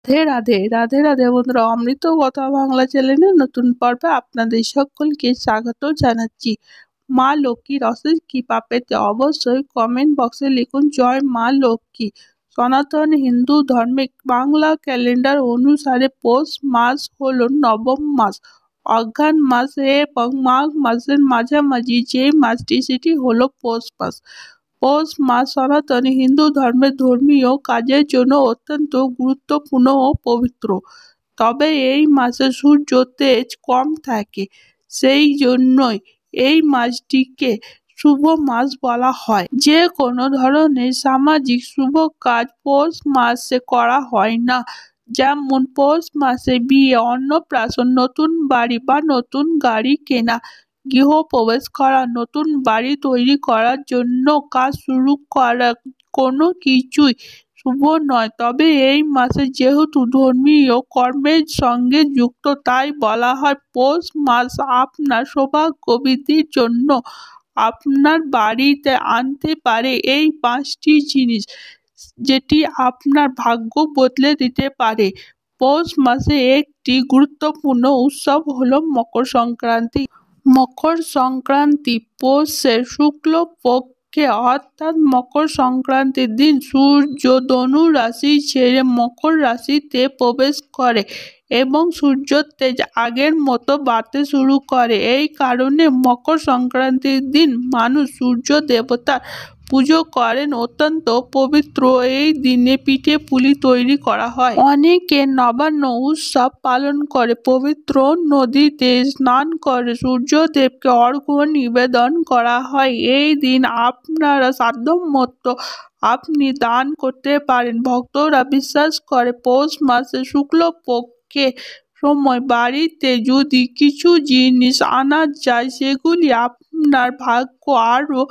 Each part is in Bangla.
রাধে রাধে রাধে রাধে বন্ধুরা, অমৃত কথা বাংলা চ্যানেলের নতুন পর্বে আপনাদের সকলকে স্বাগত জানাচ্ছি। মা লক্ষ্মীর অশেষ কৃপা পেতে অবশ্যই কমেন্ট বক্সে লিখুন জয় মা লক্ষ্মী। সনাতন হিন্দু ধর্মে বাংলা ক্যালেন্ডার অনুসারে পৌষ মাস হলো নবম মাস। অঘ্রাণ মাস এবং মাঘ মাসের মাঝামাঝি যে মাসটি সেটি হলো পৌষ মাস। পৌষ মাস সনাতন হিন্দু ধর্মের ধর্মীয় কাজের জন্য অত্যন্ত গুরুত্বপূর্ণ ও পবিত্র। তবে এই মাসে সূর্য তেজ কম থাকে, সেই জন্যই এই মাসটিকে শুভ মাস বলা হয়। যে কোনো ধরনের সামাজিক শুভ কাজ পৌষ মাসে করা হয় না, যেমন পৌষ মাসে বিয়ে, অন্নপ্রাশন, নতুন বাড়ি বা নতুন গাড়ি কেনা, গৃহপ্রবেশ করা, নতুন বাড়ি তৈরি করার জন্য কাজ শুরু করা, কোনো কিছুই শুভ নয়। তবে এই মাসে যেহেতু ধর্মীয় কর্মের সঙ্গে যুক্ত, তাই বলা হয় পৌষ মাস আপনার সৌভাগ্য বৃদ্ধির জন্য আপনার বাড়িতে আনতে পারে এই 5টি জিনিস, যেটি আপনার ভাগ্য বদলে দিতে পারে। পৌষ মাসে একটি গুরুত্বপূর্ণ উৎসব হলো মকর সংক্রান্তি। মকর সংক্রান্তি পৌষের শুক্লপক্ষে অর্থাৎ মকর সংক্রান্তির দিন সূর্য ধনু রাশি ছেড়ে মকর রাশিতে প্রবেশ করে এবং সূর্যের তেজ আগের মতো বাড়তে শুরু করে। এই কারণে মকর সংক্রান্তির দিন মানুষ সূর্য দেবতার পুজো করেন। অত্যন্ত পবিত্র এই দিনে পিঠে পুলি তৈরি করা হয়। অনেকে নবান্ন উৎসব পালন করে, পবিত্র নদীতে স্নান করে সূর্যদেবকে অর্ঘ্য নিবেদন করা হয়। এই দিন আপনারা সাধ্যমতো আপনি দান করতে পারেন। ভক্তরা বিশ্বাস করে পৌষ মাসে শুক্লপক্ষে সময় বাড়িতে যদি কিছু জিনিস আনা যায়, সেগুলি আপনার ভাগ্য আরো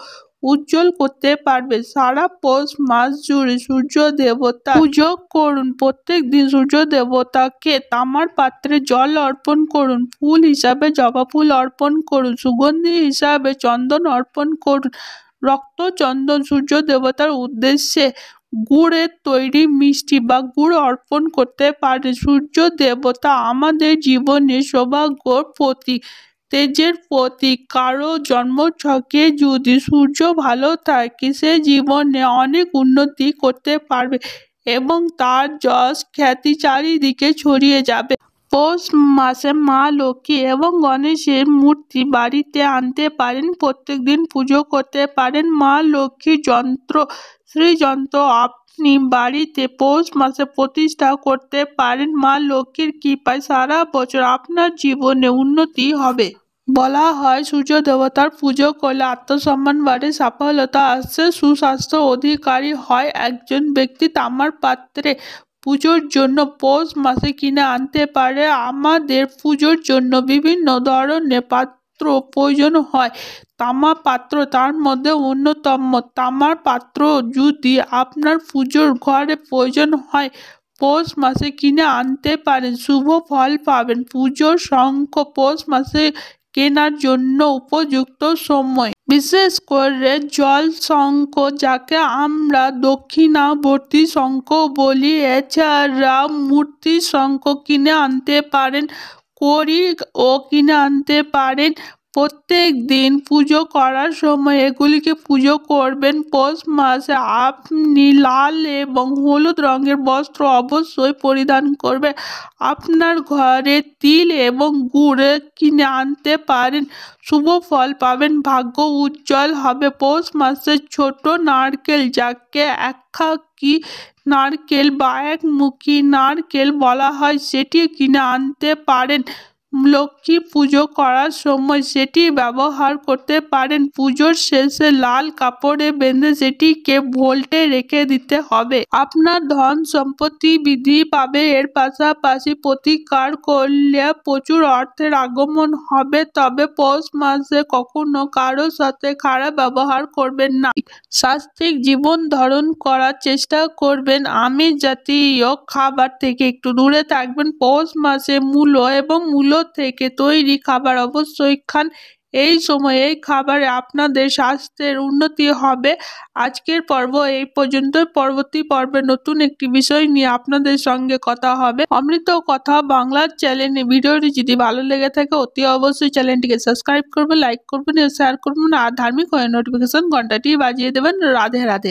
উজ্জ্বল করতে পারবে। সারা পৌষ মাস জুড়ে সূর্য দেবতা পুজো করুন। প্রত্যেক দিন সূর্য দেবতাকে তামার পাত্রে জল অর্পণ করুন। ফুল হিসাবে জবা ফুল অর্পণ করুন। সুগন্ধি হিসাবে চন্দন অর্পণ করুন। রক্ত চন্দন সূর্য দেবতার উদ্দেশ্যে গুড়ের তৈরি মিষ্টি বা গুড় অর্পণ করতে পারে। সূর্য দেবতা আমাদের জীবনে সৌভাগ্যর প্রতীক, তেজের প্রতীক। কারো জন্মছকে যদি সূর্য ভালো থাকে, সে জীবনে অনেক উন্নতি করতে পারবে এবং তার যশ খ্যাতি চারিদিকে ছড়িয়ে যাবে। পৌষ মাসে মা লক্ষ্মী এবং গণেশের মূর্তি বাড়িতে আনতে পারেন। প্রত্যেক দিন পুজো করতে পারেন। মা লক্ষ্মীর যন্ত্র, শ্রীযন্ত্র আপনি বাড়িতে পৌষ মাসে প্রতিষ্ঠা করতে পারেন। মা লক্ষ্মীর কৃপায় সারা বছর আপনার জীবনে উন্নতি হবে। বলা হয় সূর্য দেবতার পুজো করলে আত্মসম্মান বাড়ে, সফলতা আসে, সুস্বাস্থ্য অধিকারী হয় একজন ব্যক্তি। তামার পাত্রে পুজোর জন্য পৌষ মাসে কিনে আনতে পারে। আমাদের পুজোর জন্য বিভিন্ন ধরনের পাত্র প্রয়োজন হয়। তামা পাত্র তার মধ্যে অন্যতম। তামার পাত্র যদি আপনার পুজোর ঘরে প্রয়োজন হয়, পৌষ মাসে কিনে আনতে পারেন, শুভ ফল পাবেন। পুজোর শঙ্খ পৌষ মাসে কেনার জন্য উপযুক্ত সময়। বিশেষ করে জল শঙ্খ, যাকে আমরা দক্ষিণাবর্তী শঙ্খ বলি। এছাড়া মূর্তি শঙ্খ কিনে আনতে পারেন, কড়ি ও কিনে আনতে পারেন। প্রত্যেক দিন পুজো করার সময় এগুলিকে পুজো করবেন। পৌষ মাসে আপনি লাল এবং হলুদ রঙের বস্ত্র অবশ্যই পরিধান করবেন। আপনার ঘরে তিল এবং গুড় কিনে আনতে পারেন, শুভ ফল পাবেন, ভাগ্য উজ্জ্বল হবে। পৌষ মাসে ছোট নারকেল, যাকে একাকী নারকেল বা একমুখী নারকেল বলা হয়, সেটি কিনে আনতে পারেন। লক্ষ্মী পুজো করার সময় সেটি ব্যবহার করতে পারেন। পুজোর শেষে লাল কাপড়ে বেঁধে সেটিকে ভোল্টে রেখে দিতে হবে। আপনার ধন সম্পত্তি বৃদ্ধি পাবে। এর পাশাপাশি প্রতিকার করলে প্রচুর অর্থের আগমন হবে। তবে পৌষ মাসে কখনো কারোর সাথে খারাপ ব্যবহার করবেন না। স্বাস্থ্যিক জীবন ধারণ করার চেষ্টা করবেন। আমিষ জাতীয় খাবার থেকে একটু দূরে থাকবেন। পৌষ মাসে মূলো এবং মূলো থেকে তৈরি খাবার অবশ্যই খান। এই সময় এই খাবারে আপনাদের স্বাস্থ্যের উন্নতি হবে। আজকের পর্ব এই পর্যন্ত। পরবর্তী পর্বে নতুন একটি বিষয় নিয়ে আপনাদের সঙ্গে কথা হবে। অমৃত কথা বাংলার চ্যানেলে ভিডিওটি যদি ভালো লেগে থাকে অতি অবশ্যই চ্যানেলটিকে সাবস্ক্রাইব করবেন, লাইক করবেন, শেয়ার করবেন আর ধার্মিক হয়ে নোটিফিকেশন ঘন্টাটি বাজিয়ে দেবেন। রাধে রাধে।